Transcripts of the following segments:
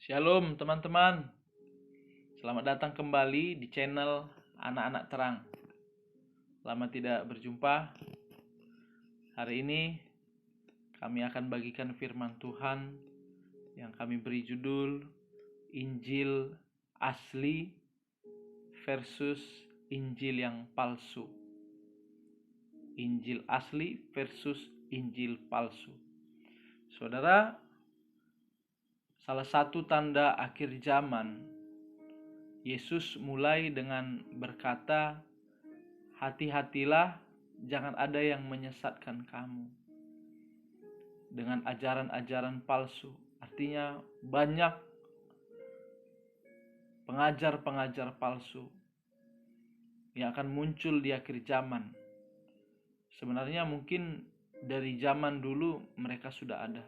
Shalom teman-teman, selamat datang kembali di channel Anak-Anak Terang. Lama tidak berjumpa. Hari ini kami akan bagikan firman Tuhan yang kami beri judul Injil asli versus Injil yang palsu. Injil asli versus Injil palsu. Saudara, salah satu tanda akhir zaman, Yesus mulai dengan berkata, "Hati-hatilah, jangan ada yang menyesatkan kamu dengan ajaran-ajaran palsu." Artinya banyak pengajar-pengajar palsu yang akan muncul di akhir zaman. Sebenarnya mungkin dari zaman dulu mereka sudah ada.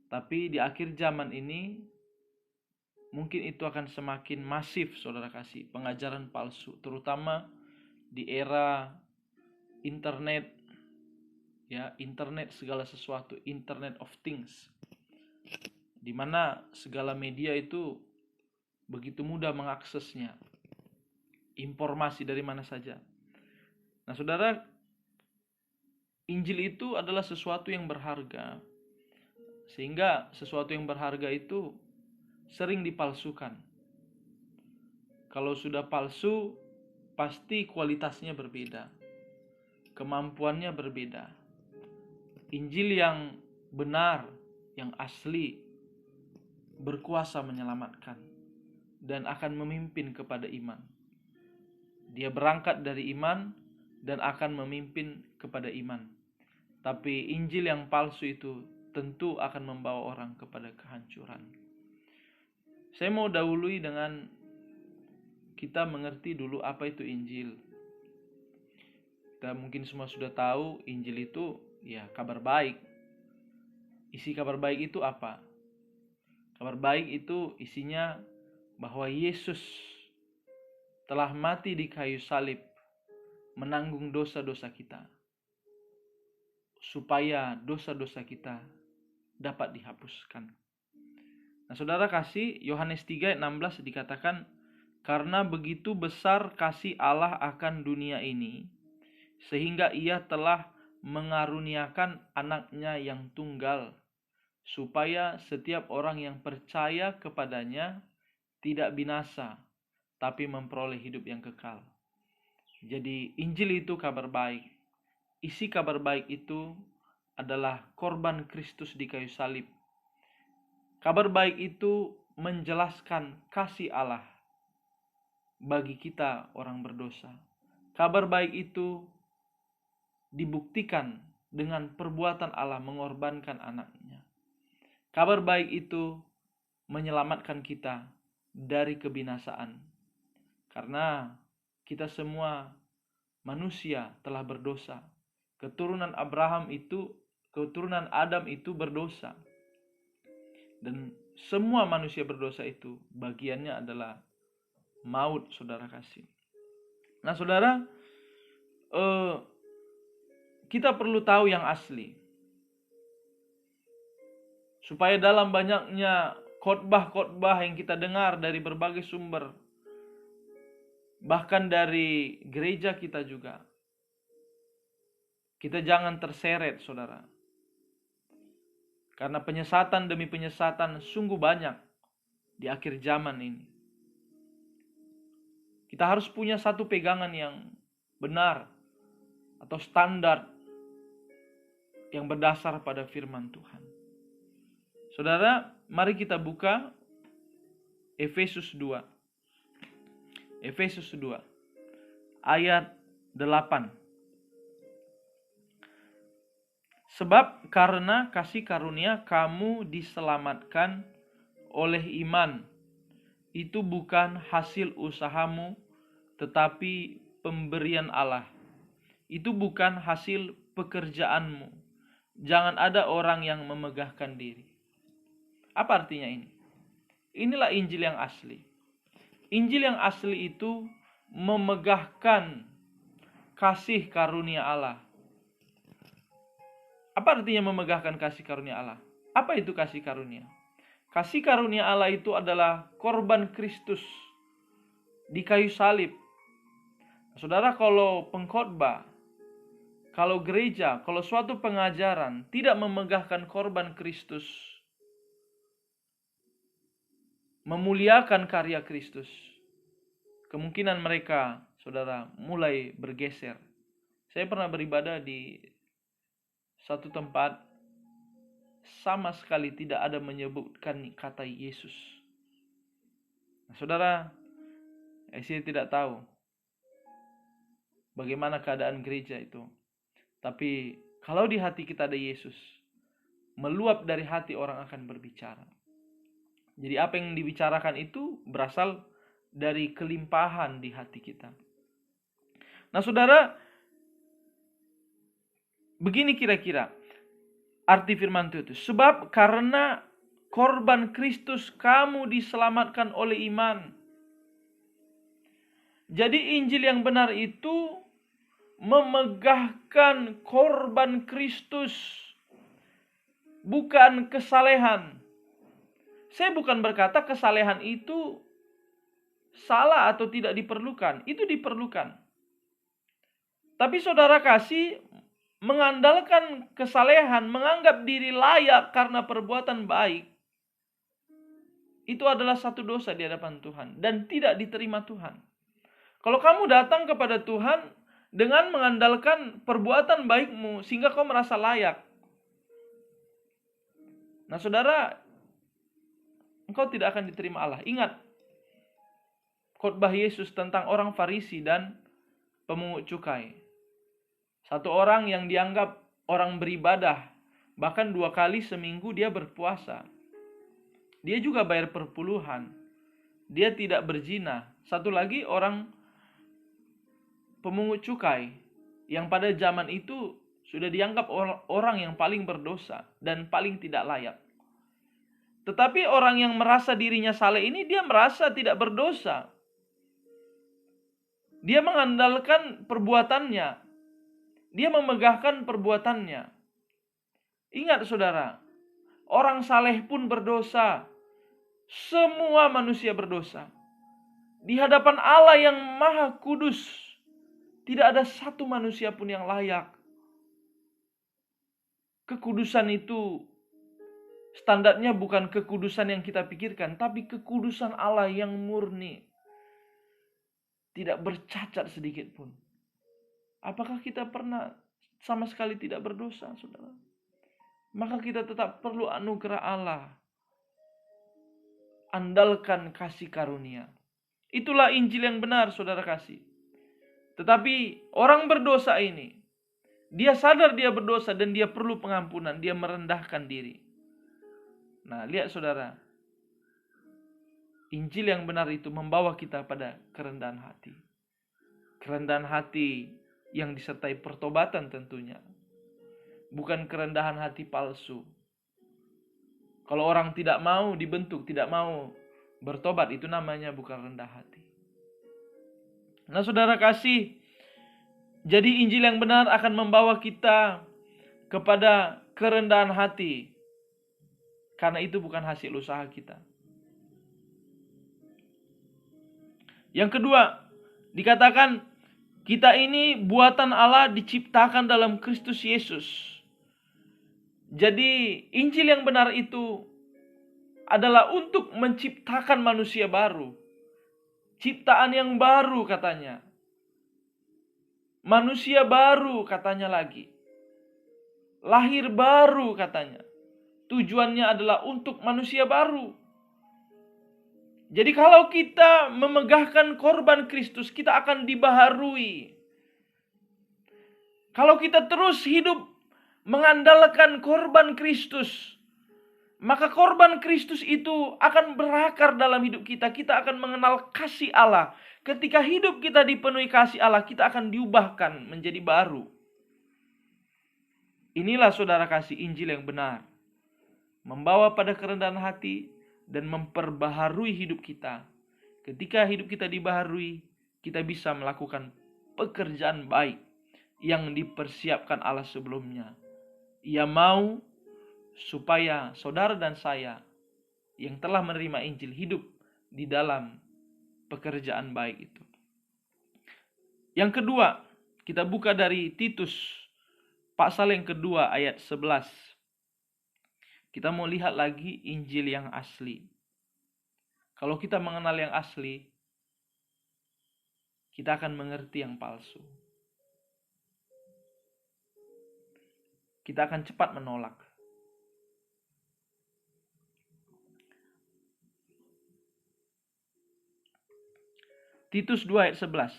Tapi di akhir zaman ini mungkin itu akan semakin masif, saudara kasih, pengajaran palsu, terutama di era internet, ya, internet segala sesuatu, internet of things, di mana segala media itu begitu mudah mengaksesnya, informasi dari mana saja. Nah, saudara, Injil itu adalah sesuatu yang berharga, sehingga sesuatu yang berharga itu sering dipalsukan. Kalau sudah palsu, pasti kualitasnya berbeda, kemampuannya berbeda. Injil yang benar, yang asli, berkuasa menyelamatkan dan akan memimpin kepada iman. Dia berangkat dari iman dan akan memimpin kepada iman. Tapi Injil yang palsu itu tentu akan membawa orang kepada kehancuran. Saya mau dahului dengan kita mengerti dulu apa itu Injil. Kita mungkin semua sudah tahu Injil itu ya kabar baik. Isi kabar baik itu apa? Kabar baik itu isinya bahwa Yesus telah mati di kayu salib menanggung dosa-dosa kita, supaya dosa-dosa kita dapat dihapuskan. Nah, saudara kasih, Yohanes 3 ayat 16 dikatakan, "Karena begitu besar kasih Allah akan dunia ini, sehingga ia telah mengaruniakan anaknya yang tunggal, supaya setiap orang yang percaya kepadanya tidak binasa, tapi memperoleh hidup yang kekal." Jadi Injil itu kabar baik. Isi kabar baik itu adalah korban Kristus di kayu salib. Kabar baik itu menjelaskan kasih Allah bagi kita orang berdosa. Kabar baik itu dibuktikan dengan perbuatan Allah mengorbankan anaknya. Kabar baik itu menyelamatkan kita dari kebinasaan. Karena kita semua manusia telah berdosa. Keturunan Adam itu berdosa. Dan semua manusia berdosa itu bagiannya adalah maut, saudara kasih. Nah, saudara, kita perlu tahu yang asli. Supaya dalam banyaknya khotbah-khotbah yang kita dengar dari berbagai sumber, bahkan dari gereja kita juga, kita jangan terseret, saudara. Karena penyesatan demi penyesatan sungguh banyak di akhir zaman ini. Kita harus punya satu pegangan yang benar atau standar yang berdasar pada firman Tuhan. Saudara, mari kita buka Efesus 2. Efesus 2 ayat 8. Sebab karena kasih karunia kamu diselamatkan oleh iman. Itu bukan hasil usahamu, tetapi pemberian Allah. Itu bukan hasil pekerjaanmu. Jangan ada orang yang memegahkan diri. Apa artinya ini? Inilah Injil yang asli. Injil yang asli itu memegahkan kasih karunia Allah. Apa artinya memegahkan kasih karunia Allah? Apa itu kasih karunia? Kasih karunia Allah itu adalah korban Kristus di kayu salib. Saudara, kalau pengkhotbah, kalau gereja, kalau suatu pengajaran tidak memegahkan korban Kristus, memuliakan karya Kristus, kemungkinan mereka, saudara, mulai bergeser. Saya pernah beribadah di satu tempat, sama sekali tidak ada menyebutkan kata Yesus. Nah, saudara, saya tidak tahu bagaimana keadaan gereja itu. Tapi kalau di hati kita ada Yesus, meluap dari hati orang akan berbicara. Jadi apa yang dibicarakan itu berasal dari kelimpahan di hati kita. Nah, saudara, begini kira-kira arti firman Tuhan itu. Sebab karena korban Kristus kamu diselamatkan oleh iman. Jadi Injil yang benar itu memegahkan korban Kristus, bukan kesalehan. Saya bukan berkata kesalehan itu salah atau tidak diperlukan. Itu diperlukan. Tapi saudara kasih, mengandalkan kesalehan, menganggap diri layak karena perbuatan baik, itu adalah satu dosa di hadapan Tuhan dan tidak diterima Tuhan. Kalau kamu datang kepada Tuhan dengan mengandalkan perbuatan baikmu sehingga kau merasa layak, nah saudara, engkau tidak akan diterima Allah. Ingat khotbah Yesus tentang orang Farisi dan pemungut cukai. Satu orang yang dianggap orang beribadah, bahkan 2 kali seminggu dia berpuasa. Dia juga bayar perpuluhan. Dia tidak berzina. Satu lagi orang pemungut cukai yang pada zaman itu sudah dianggap orang yang paling berdosa dan paling tidak layak. Tetapi orang yang merasa dirinya saleh ini, dia merasa tidak berdosa. Dia mengandalkan perbuatannya. Dia memegahkan perbuatannya. Ingat saudara, orang saleh pun berdosa. Semua manusia berdosa. Di hadapan Allah yang Maha Kudus, tidak ada satu manusia pun yang layak. Kekudusan itu standarnya bukan kekudusan yang kita pikirkan, tapi kekudusan Allah yang murni. Tidak bercacat sedikit pun. Apakah kita pernah sama sekali tidak berdosa, saudara? Maka kita tetap perlu anugerah Allah. Andalkan kasih karunia. Itulah Injil yang benar, saudara kasih. Tetapi orang berdosa ini, dia sadar dia berdosa dan dia perlu pengampunan. Dia merendahkan diri. Nah, lihat saudara. Injil yang benar itu membawa kita pada kerendahan hati. Kerendahan hati yang disertai pertobatan tentunya. Bukan kerendahan hati palsu. Kalau orang tidak mau dibentuk, tidak mau bertobat, itu namanya bukan rendah hati. Nah saudara kasih, jadi Injil yang benar akan membawa kita kepada kerendahan hati. Karena itu bukan hasil usaha kita. Yang kedua, dikatakan kita ini buatan Allah diciptakan dalam Kristus Yesus. Jadi Injil yang benar itu adalah untuk menciptakan manusia baru. Ciptaan yang baru katanya. Manusia baru katanya lagi. Lahir baru katanya. Tujuannya adalah untuk manusia baru. Jadi kalau kita memegahkan korban Kristus, kita akan dibaharui. Kalau kita terus hidup mengandalkan korban Kristus, maka korban Kristus itu akan berakar dalam hidup kita. Kita akan mengenal kasih Allah. Ketika hidup kita dipenuhi kasih Allah, kita akan diubahkan menjadi baru. Inilah saudara kasih Injil yang benar. Membawa pada kerendahan hati dan memperbaharui hidup kita. Ketika hidup kita dibaharui, kita bisa melakukan pekerjaan baik yang dipersiapkan Allah sebelumnya. Ia mau supaya saudara dan saya yang telah menerima Injil hidup di dalam pekerjaan baik itu. Yang kedua, kita buka dari Titus pasal yang kedua ayat 11. Kita mau lihat lagi Injil yang asli. Kalau kita mengenal yang asli, kita akan mengerti yang palsu. Kita akan cepat menolak. Titus 2 ayat 11.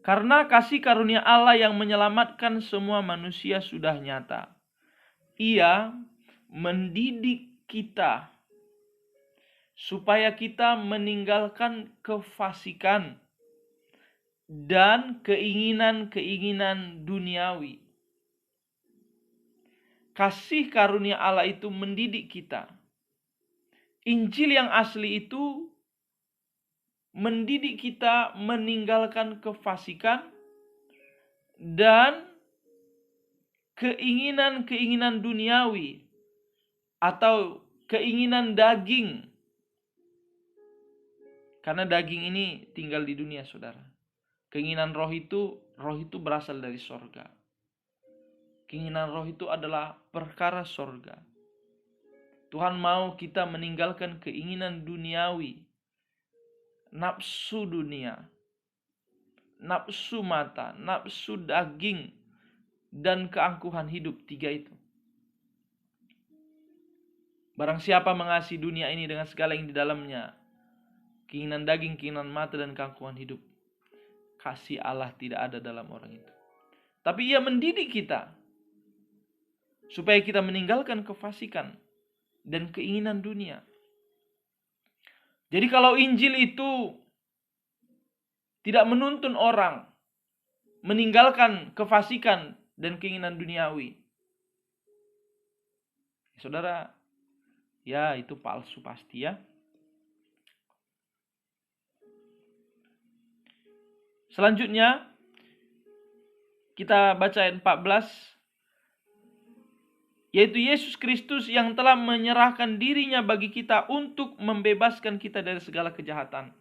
Karena kasih karunia Allah yang menyelamatkan semua manusia sudah nyata. Ia mendidik kita supaya kita meninggalkan kefasikan dan keinginan-keinginan duniawi. Kasih karunia Allah itu mendidik kita. Injil yang asli itu mendidik kita meninggalkan kefasikan dan keinginan-keinginan duniawi atau keinginan daging. Karena daging ini tinggal di dunia, saudara. Keinginan roh itu berasal dari sorga. Keinginan roh itu adalah perkara sorga. Tuhan mau kita meninggalkan keinginan duniawi, nafsu dunia, nafsu mata, nafsu daging, dan keangkuhan hidup. 3 itu. Barang siapa mengasihi dunia ini dengan segala yang di dalamnya, keinginan daging, keinginan mata, dan keangkuhan hidup, kasih Allah tidak ada dalam orang itu. Tapi Ia mendidik kita supaya kita meninggalkan kefasikan dan keinginan dunia. Jadi kalau Injil itu tidak menuntun orang meninggalkan kefasikan dan keinginan duniawi, saudara, ya itu palsu pasti ya. Selanjutnya kita baca ayat 14, yaitu Yesus Kristus yang telah menyerahkan dirinya bagi kita untuk membebaskan kita dari segala kejahatan.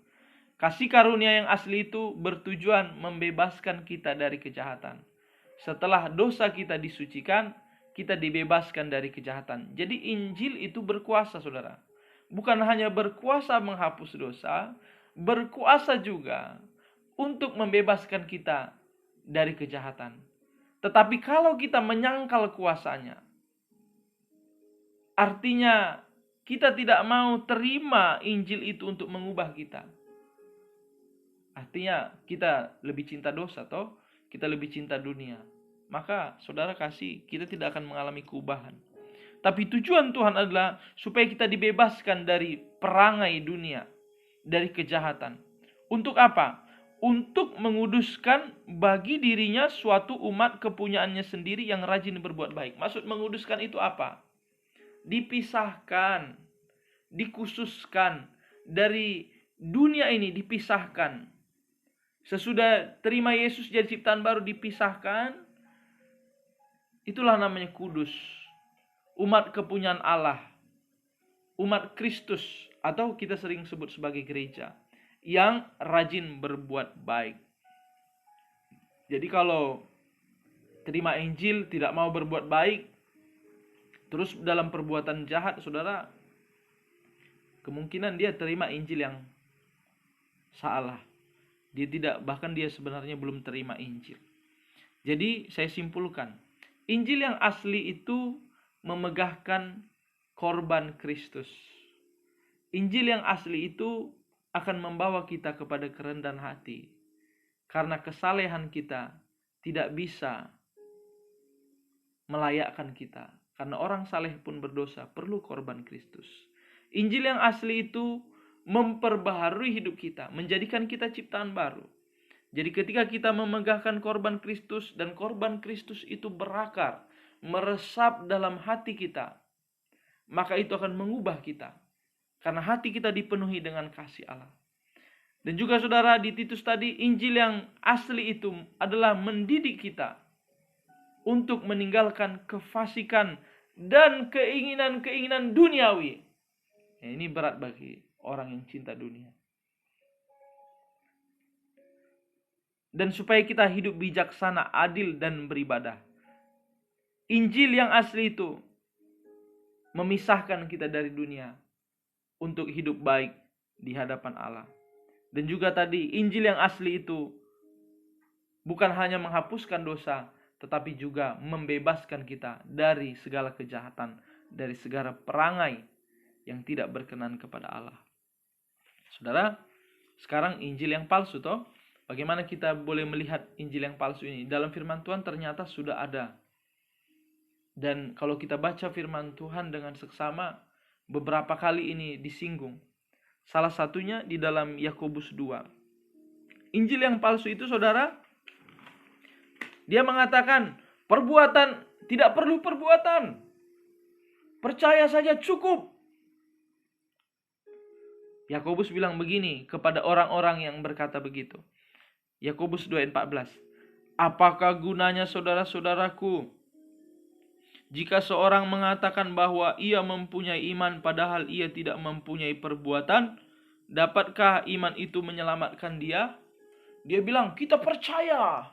Kasih karunia yang asli itu bertujuan membebaskan kita dari kejahatan. Setelah dosa kita disucikan, kita dibebaskan dari kejahatan. Jadi Injil itu berkuasa, saudara. Bukan hanya berkuasa menghapus dosa, berkuasa juga untuk membebaskan kita dari kejahatan. Tetapi kalau kita menyangkal kuasanya, artinya kita tidak mau terima Injil itu untuk mengubah kita. Artinya kita lebih cinta dosa, toh kita lebih cinta dunia. Maka saudara kasih, kita tidak akan mengalami keubahan. Tapi tujuan Tuhan adalah supaya kita dibebaskan dari perangai dunia, dari kejahatan. Untuk apa? Untuk menguduskan bagi dirinya suatu umat kepunyaannya sendiri yang rajin berbuat baik. Maksud menguduskan itu apa? Dipisahkan, dikhususkan dari dunia ini, dipisahkan. Sesudah terima Yesus jadi ciptaan baru, dipisahkan. Itulah namanya kudus. Umat kepunyaan Allah, umat Kristus, atau kita sering sebut sebagai gereja yang rajin berbuat baik. Jadi kalau terima Injil tidak mau berbuat baik, terus dalam perbuatan jahat, saudara, kemungkinan dia terima Injil yang salah. Bahkan dia sebenarnya belum terima Injil. Jadi saya simpulkan, Injil yang asli itu memegahkan korban Kristus. Injil yang asli itu akan membawa kita kepada kerendahan hati. Karena kesalehan kita tidak bisa melayakkan kita. Karena orang saleh pun berdosa, perlu korban Kristus. Injil yang asli itu memperbaharui hidup kita, menjadikan kita ciptaan baru. Jadi ketika kita memegahkan korban Kristus dan korban Kristus itu berakar, meresap dalam hati kita, maka itu akan mengubah kita. Karena hati kita dipenuhi dengan kasih Allah. Dan juga saudara, di Titus tadi, Injil yang asli itu adalah mendidik kita untuk meninggalkan kefasikan dan keinginan-keinginan duniawi. Ya, ini berat bagi orang yang cinta dunia. Dan supaya kita hidup bijaksana, adil, dan beribadah. Injil yang asli itu memisahkan kita dari dunia untuk hidup baik di hadapan Allah. Dan juga tadi, Injil yang asli itu bukan hanya menghapuskan dosa, tetapi juga membebaskan kita dari segala kejahatan, dari segala perangai yang tidak berkenan kepada Allah. Saudara, sekarang Injil yang palsu toh? Bagaimana kita boleh melihat Injil yang palsu ini? Dalam firman Tuhan ternyata sudah ada. Dan kalau kita baca firman Tuhan dengan seksama, beberapa kali ini disinggung. Salah satunya di dalam Yakobus 2. Injil yang palsu itu, saudara, dia mengatakan perbuatan, tidak perlu perbuatan. Percaya saja cukup. Yakobus bilang begini kepada orang-orang yang berkata begitu. Yakobus 2:14. Apakah gunanya saudara-saudaraku jika seorang mengatakan bahwa ia mempunyai iman padahal ia tidak mempunyai perbuatan? Dapatkah iman itu menyelamatkan dia? Dia bilang kita percaya,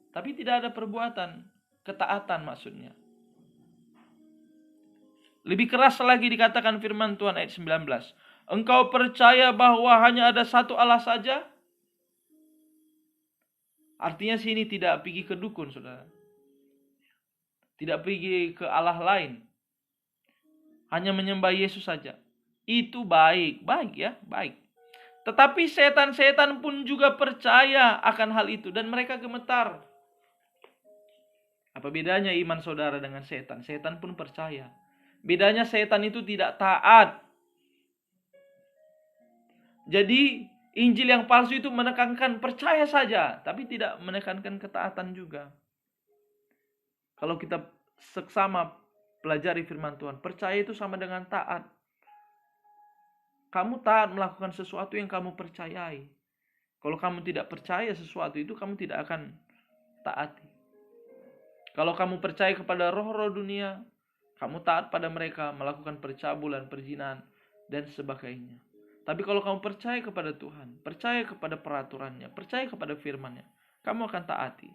tapi tidak ada perbuatan, ketaatan maksudnya. Lebih keras lagi dikatakan firman Tuhan ayat 19. Engkau percaya bahwa hanya ada satu Allah saja? Artinya sini tidak pergi ke dukun, saudara. Tidak pergi ke Allah lain. Hanya menyembah Yesus saja. Itu baik ya, baik. Tetapi setan-setan pun juga percaya akan hal itu dan mereka gemetar. Apa bedanya iman saudara dengan setan? Setan pun percaya. Bedanya setan itu tidak taat. Jadi Injil yang palsu itu menekankan percaya saja, tapi tidak menekankan ketaatan juga. Kalau kita seksama pelajari firman Tuhan, percaya itu sama dengan taat. Kamu taat melakukan sesuatu yang kamu percayai. Kalau kamu tidak percaya sesuatu itu, kamu tidak akan taati. Kalau kamu percaya kepada roh-roh dunia, kamu taat pada mereka, melakukan percabulan, perzinahan, dan sebagainya. Tapi kalau kamu percaya kepada Tuhan, percaya kepada peraturannya, percaya kepada firman-Nya, kamu akan taati.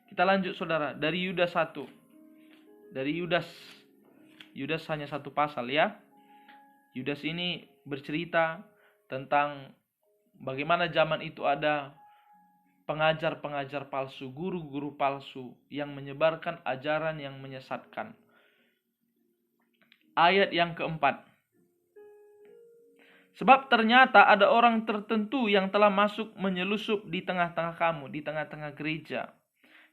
Kita lanjut saudara, dari Yudas 1. Dari Yudas hanya satu pasal ya. Yudas ini bercerita tentang bagaimana zaman itu ada pengajar-pengajar palsu, guru-guru palsu yang menyebarkan ajaran yang menyesatkan. Ayat yang keempat. Sebab ternyata ada orang tertentu yang telah masuk menyelusup di tengah-tengah kamu, di tengah-tengah gereja,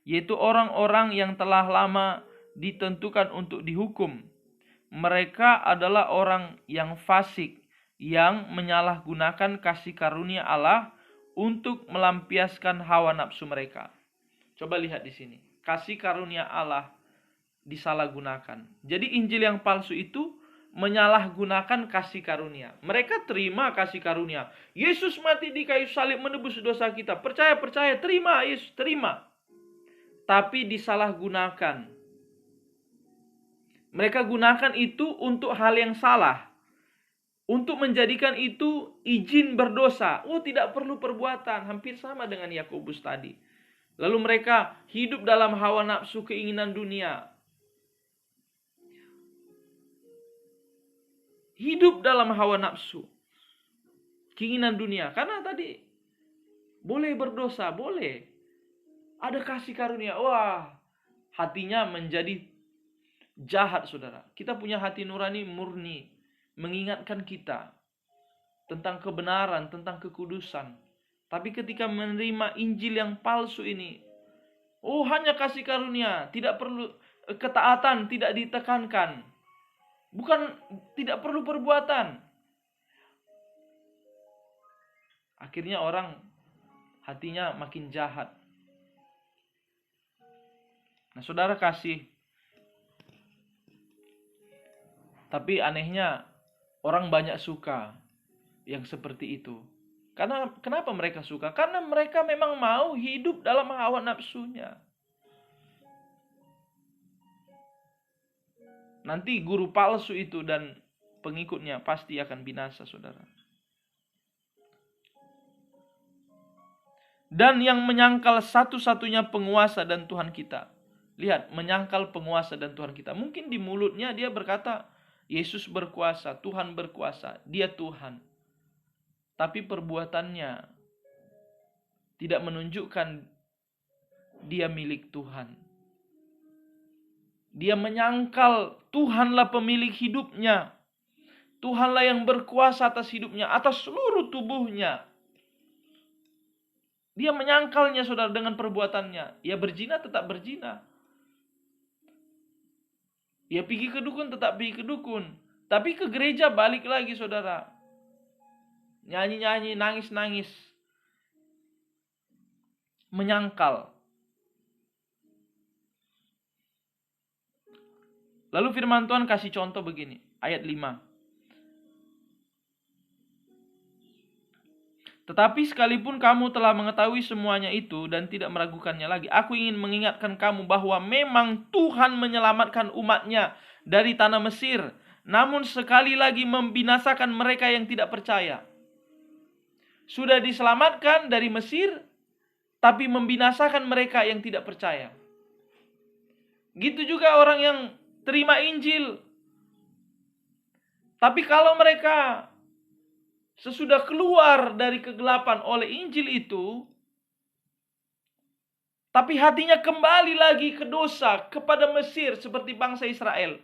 yaitu orang-orang yang telah lama ditentukan untuk dihukum. Mereka adalah orang yang fasik, yang menyalahgunakan kasih karunia Allah untuk melampiaskan hawa nafsu mereka. Coba lihat di sini, kasih karunia Allah disalahgunakan. Jadi Injil yang palsu itu menyalahgunakan kasih karunia. Mereka terima kasih karunia. Yesus mati di kayu salib menebus dosa kita. Percaya, terima Yesus, terima. Tapi disalahgunakan. Mereka gunakan itu untuk hal yang salah. Untuk menjadikan itu izin berdosa. Oh, tidak perlu perbuatan. Hampir sama dengan Yakobus tadi. Lalu mereka hidup dalam hawa nafsu keinginan dunia. Hidup dalam hawa nafsu, keinginan dunia. Karena tadi boleh berdosa, boleh. Ada kasih karunia. Wah, hatinya menjadi jahat, saudara. Kita punya hati nurani murni, mengingatkan kita tentang kebenaran, tentang kekudusan. Tapi ketika menerima Injil yang palsu ini, oh hanya kasih karunia, tidak perlu ketaatan, tidak ditekankan. Bukan tidak perlu perbuatan. Akhirnya orang hatinya makin jahat. Nah, saudara kasih. Tapi anehnya orang banyak suka yang seperti itu. Karena kenapa mereka suka? Karena mereka memang mau hidup dalam hawa nafsunya. Nanti guru palsu itu dan pengikutnya pasti akan binasa, saudara. Dan yang menyangkal satu-satunya penguasa dan Tuhan kita. Lihat, menyangkal penguasa dan Tuhan kita. Mungkin di mulutnya dia berkata, Yesus berkuasa, Tuhan berkuasa, dia Tuhan. Tapi perbuatannya tidak menunjukkan dia milik Tuhan. Dia menyangkal Tuhanlah pemilik hidupnya. Tuhanlah yang berkuasa atas hidupnya, atas seluruh tubuhnya. Dia menyangkalnya, saudara, dengan perbuatannya. Ya berzina tetap berzina. Ya pergi ke dukun tetap pergi ke dukun. Tapi ke gereja balik lagi, saudara. Nyanyi-nyanyi, nangis-nangis. Menyangkal. Lalu firman Tuhan kasih contoh begini. Ayat 5. Tetapi sekalipun kamu telah mengetahui semuanya itu dan tidak meragukannya lagi, aku ingin mengingatkan kamu bahwa memang Tuhan menyelamatkan umatnya dari tanah Mesir, namun sekali lagi membinasakan mereka yang tidak percaya. Sudah diselamatkan dari Mesir, tapi membinasakan mereka yang tidak percaya. Gitu juga orang yang terima Injil. Tapi kalau mereka sesudah keluar dari kegelapan oleh Injil itu, tapi hatinya kembali lagi ke dosa, kepada Mesir seperti bangsa Israel.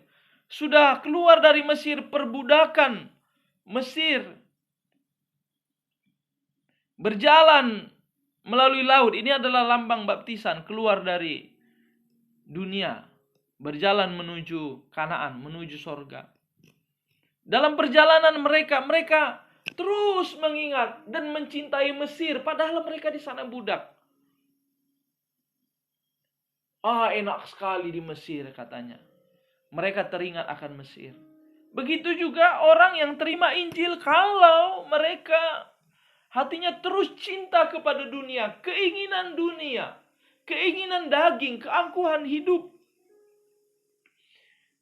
Sudah keluar dari Mesir, perbudakan Mesir. Berjalan melalui laut, ini adalah lambang baptisan, keluar dari dunia. Berjalan menuju Kanaan, menuju sorga. Dalam perjalanan mereka terus mengingat dan mencintai Mesir, padahal mereka di sana budak. Enak sekali di Mesir, katanya. Mereka teringat akan Mesir. Begitu juga orang yang terima Injil, kalau mereka hatinya terus cinta kepada dunia, keinginan daging, keangkuhan hidup.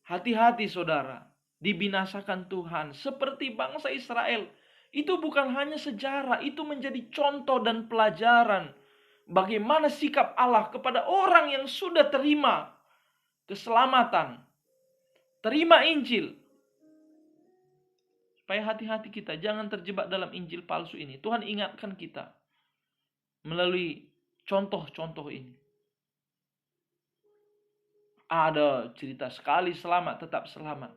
Hati-hati, saudara, dibinasakan Tuhan seperti bangsa Israel. Itu bukan hanya sejarah, itu menjadi contoh dan pelajaran bagaimana sikap Allah kepada orang yang sudah terima keselamatan, terima Injil. Supaya hati-hati kita jangan terjebak dalam Injil palsu ini. Tuhan ingatkan kita melalui contoh-contoh ini. Ada cerita sekali selamat, tetap selamat.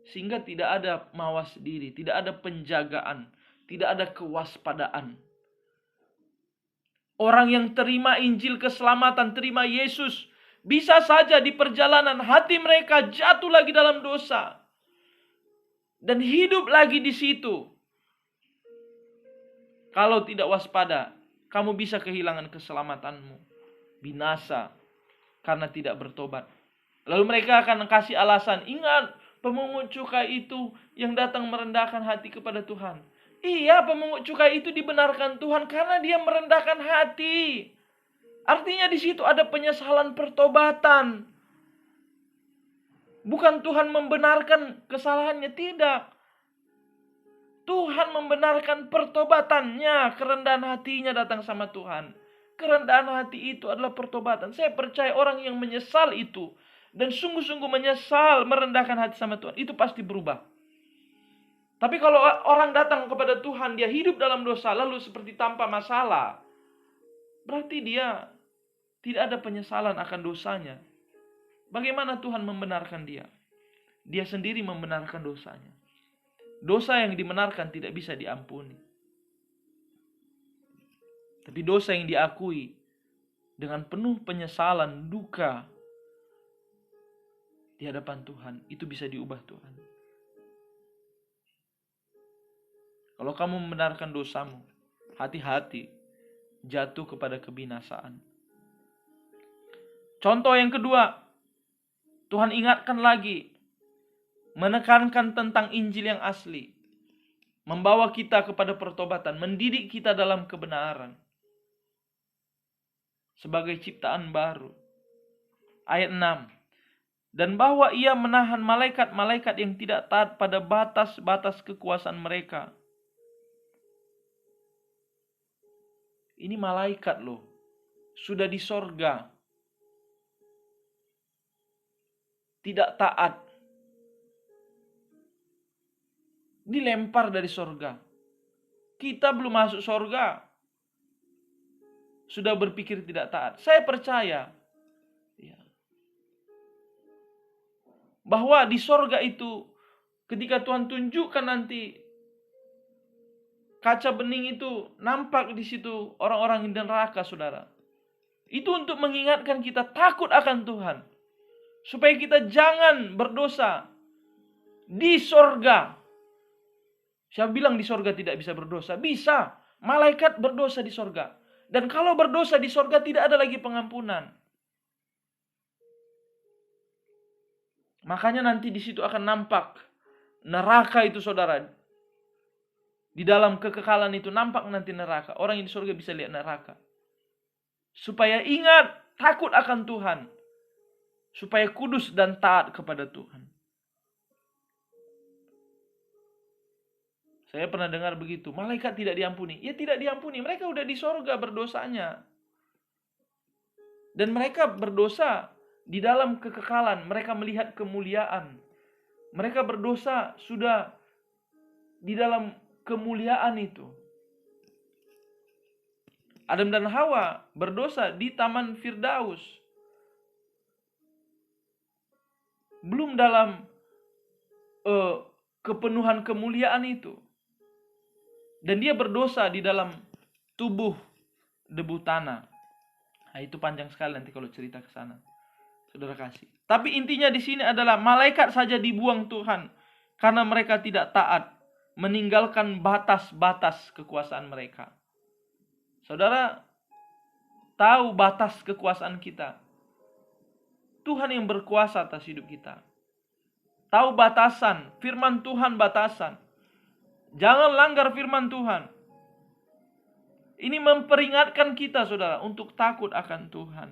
Sehingga tidak ada mawas diri, tidak ada penjagaan, tidak ada kewaspadaan. Orang yang terima Injil keselamatan, terima Yesus, bisa saja di perjalanan hati mereka jatuh lagi dalam dosa. Dan hidup lagi di situ. Kalau tidak waspada, kamu bisa kehilangan keselamatanmu. Binasa karena tidak bertobat. Lalu mereka akan kasih alasan, ingat, pemungut cukai itu yang datang merendahkan hati kepada Tuhan. Iya, pemungut cukai itu dibenarkan Tuhan karena dia merendahkan hati. Artinya di situ ada penyesalan pertobatan. Bukan Tuhan membenarkan kesalahannya, tidak. Tuhan membenarkan pertobatannya, kerendahan hatinya datang sama Tuhan. Kerendahan hati itu adalah pertobatan. Saya percaya orang yang menyesal itu dan sungguh-sungguh menyesal merendahkan hati sama Tuhan, itu pasti berubah. Tapi kalau orang datang kepada Tuhan, dia hidup dalam dosa lalu seperti tanpa masalah, berarti dia tidak ada penyesalan akan dosanya. Bagaimana Tuhan membenarkan dia? Dia sendiri membenarkan dosanya. Dosa yang dibenarkan tidak bisa diampuni. Tapi dosa yang diakui dengan penuh penyesalan, duka di hadapan Tuhan, itu bisa diubah Tuhan. Kalau kamu membenarkan dosamu, hati-hati jatuh kepada kebinasaan. Contoh yang kedua, Tuhan ingatkan lagi, menekankan tentang Injil yang asli, membawa kita kepada pertobatan, mendidik kita dalam kebenaran sebagai ciptaan baru. Ayat 6. dan bahwa Ia menahan malaikat-malaikat yang tidak taat pada batas-batas kekuasaan mereka. Ini malaikat loh, sudah di sorga, tidak taat, dilempar dari sorga. Kita belum masuk sorga, sudah berpikir tidak taat. Saya percaya bahwa di sorga itu, ketika Tuhan tunjukkan nanti kaca bening itu, nampak di situ orang-orang di neraka, saudara. Itu untuk mengingatkan kita takut akan Tuhan, supaya kita jangan berdosa di sorga. Saya bilang di sorga tidak bisa berdosa, bisa. Malaikat berdosa di sorga, dan kalau berdosa di sorga tidak ada lagi pengampunan. Makanya nanti di situ akan nampak neraka itu, saudara. Di dalam kekekalan itu nampak nanti neraka. Orang yang di surga bisa lihat neraka. Supaya ingat, takut akan Tuhan. Supaya kudus dan taat kepada Tuhan. Saya pernah dengar begitu. Malaikat tidak diampuni. Ya tidak diampuni. Mereka udah di surga berdosanya. Dan mereka berdosa di dalam kekekalan. Mereka melihat kemuliaan. Mereka berdosa sudah di dalam kemuliaan itu. Adam dan Hawa berdosa di Taman Firdaus. Belum dalam kepenuhan kemuliaan itu. Dan dia berdosa di dalam tubuh debu tanah. Nah, itu panjang sekali nanti kalau cerita ke sana. Saudara kasih. Tapi intinya di sini adalah malaikat saja dibuang Tuhan karena mereka tidak taat, meninggalkan batas-batas kekuasaan mereka. Saudara tahu batas kekuasaan kita. Tuhan yang berkuasa atas hidup kita. Tahu batasan, firman Tuhan batasan. Jangan langgar firman Tuhan. Ini memperingatkan kita, saudara, untuk takut akan Tuhan.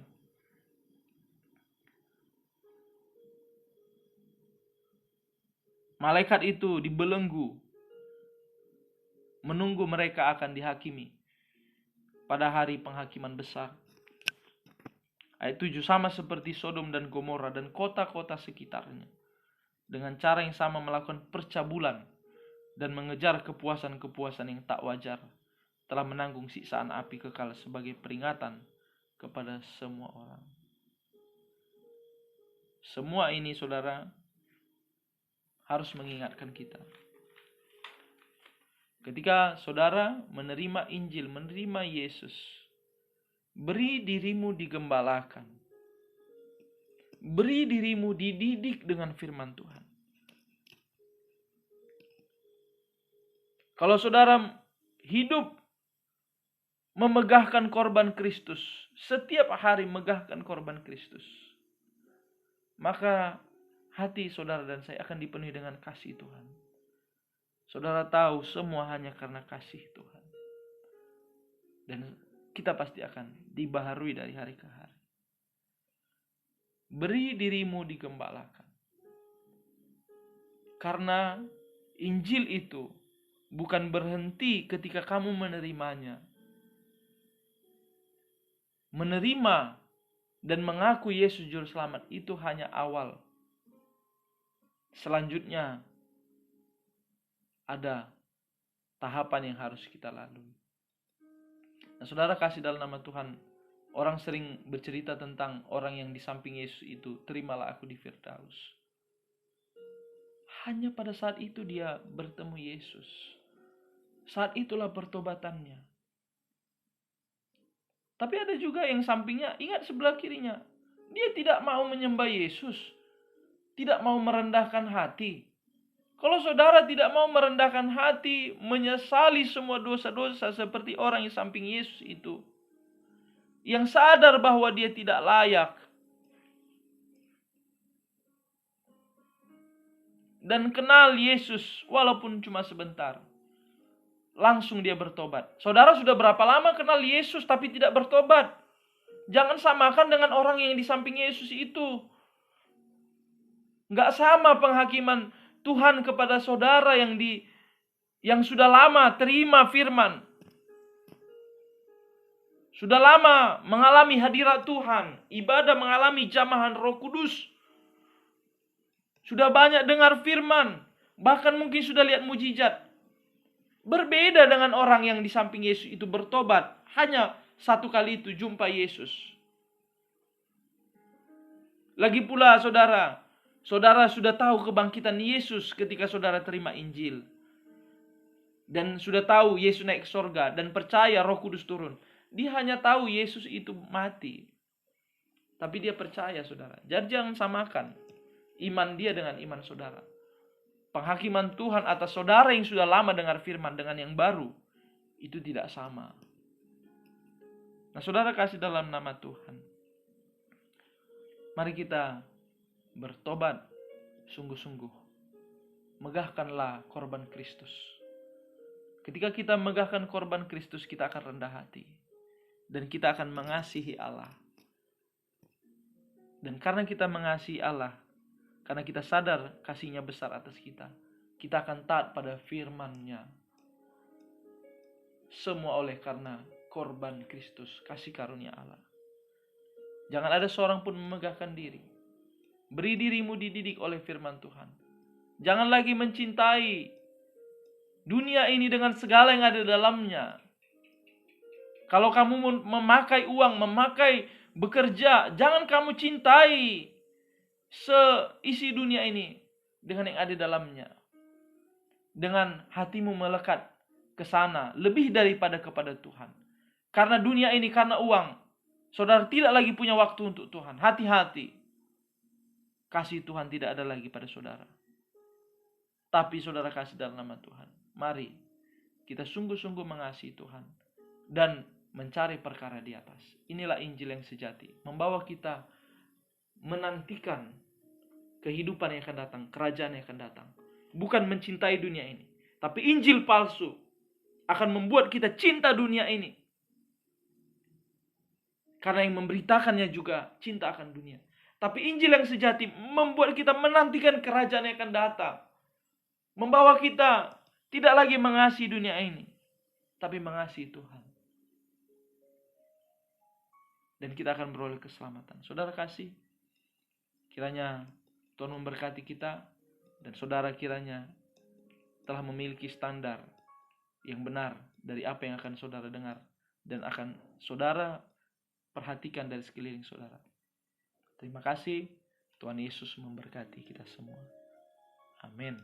Malaikat itu dibelenggu, menunggu mereka akan dihakimi pada hari penghakiman besar. Ayat 7, sama seperti Sodom dan Gomora dan kota-kota sekitarnya, dengan cara yang sama melakukan percabulan dan mengejar kepuasan-kepuasan yang tak wajar, telah menanggung siksaan api kekal sebagai peringatan kepada semua orang. Semua ini, saudara, harus mengingatkan kita. Ketika saudara menerima Injil, menerima Yesus, beri dirimu digembalakan. Beri dirimu dididik dengan firman Tuhan. Kalau saudara hidup memegahkan korban Kristus, setiap hari megahkan korban Kristus, maka hati saudara dan saya akan dipenuhi dengan kasih Tuhan. Saudara tahu semua hanya karena kasih Tuhan. Dan kita pasti akan dibaharui dari hari ke hari. Beri dirimu digembalakan. Karena Injil itu bukan berhenti ketika kamu menerimanya. Menerima dan mengaku Yesus Juru Selamat itu hanya awal. Selanjutnya ada tahapan yang harus kita lalui. Nah, saudara kasih dalam nama Tuhan, orang sering bercerita tentang orang yang di samping Yesus itu, terimalah aku di Firdaus. Hanya pada saat itu dia bertemu Yesus. Saat itulah pertobatannya. Tapi ada juga yang sampingnya, ingat sebelah kirinya. Dia tidak mau menyembah Yesus. Tidak mau merendahkan hati. Kalau saudara tidak mau merendahkan hati, menyesali semua dosa-dosa seperti orang yang samping Yesus itu, yang sadar bahwa dia tidak layak, dan kenal Yesus walaupun cuma sebentar, langsung dia bertobat. Saudara sudah berapa lama kenal Yesus tapi tidak bertobat? Jangan samakan dengan orang yang di samping Yesus itu. Nggak sama penghakiman Tuhan kepada saudara yang sudah lama terima firman. Sudah lama mengalami hadirat Tuhan, ibadah mengalami jamahan Roh Kudus. Sudah banyak dengar firman, bahkan mungkin sudah lihat mujizat. Berbeda dengan orang yang di samping Yesus itu bertobat, hanya satu kali itu jumpa Yesus. Lagi pula saudara sudah tahu kebangkitan Yesus ketika saudara terima Injil. Dan sudah tahu Yesus naik ke sorga dan percaya Roh Kudus turun. Dia hanya tahu Yesus itu mati. Tapi dia percaya saudara. Jadi jangan samakan iman dia dengan iman saudara. Penghakiman Tuhan atas saudara yang sudah lama dengar firman dengan yang baru, itu tidak sama. Nah saudara kasih dalam nama Tuhan, mari kita bertobat sungguh-sungguh. Megahkanlah korban Kristus. Ketika kita megahkan korban Kristus, kita akan rendah hati. Dan kita akan mengasihi Allah. Dan karena kita mengasihi Allah, karena kita sadar kasih-Nya besar atas kita, kita akan taat pada firman-Nya. Semua oleh karena korban Kristus, kasih karunia Allah. Jangan ada seorang pun memegahkan diri. Beri dirimu dididik oleh firman Tuhan. Jangan lagi mencintai dunia ini dengan segala yang ada dalamnya. Kalau kamu memakai uang, memakai bekerja, jangan kamu cintai seisi dunia ini dengan yang ada dalamnya. Dengan hatimu melekat ke sana lebih daripada kepada Tuhan. Karena dunia ini, karena uang, saudara tidak lagi punya waktu untuk Tuhan. Hati-hati. Kasih Tuhan tidak ada lagi pada saudara. Tapi saudara kasih dalam nama Tuhan. Mari kita sungguh-sungguh mengasihi Tuhan dan mencari perkara di atas. Inilah Injil yang sejati, membawa kita menantikan kehidupan yang akan datang, kerajaan yang akan datang. Bukan mencintai dunia ini. Tapi Injil palsu akan membuat kita cinta dunia ini. Karena yang memberitakannya juga cinta akan dunia. Tapi Injil yang sejati membuat kita menantikan kerajaan yang akan datang. Membawa kita tidak lagi mengasihi dunia ini, tapi mengasihi Tuhan. Dan kita akan beroleh keselamatan. Saudara kasih, kiranya Tuhan memberkati kita, dan saudara kiranya telah memiliki standar yang benar dari apa yang akan saudara dengar dan akan saudara perhatikan dari sekeliling saudara. Terima kasih. Tuhan Yesus memberkati kita semua. Amin.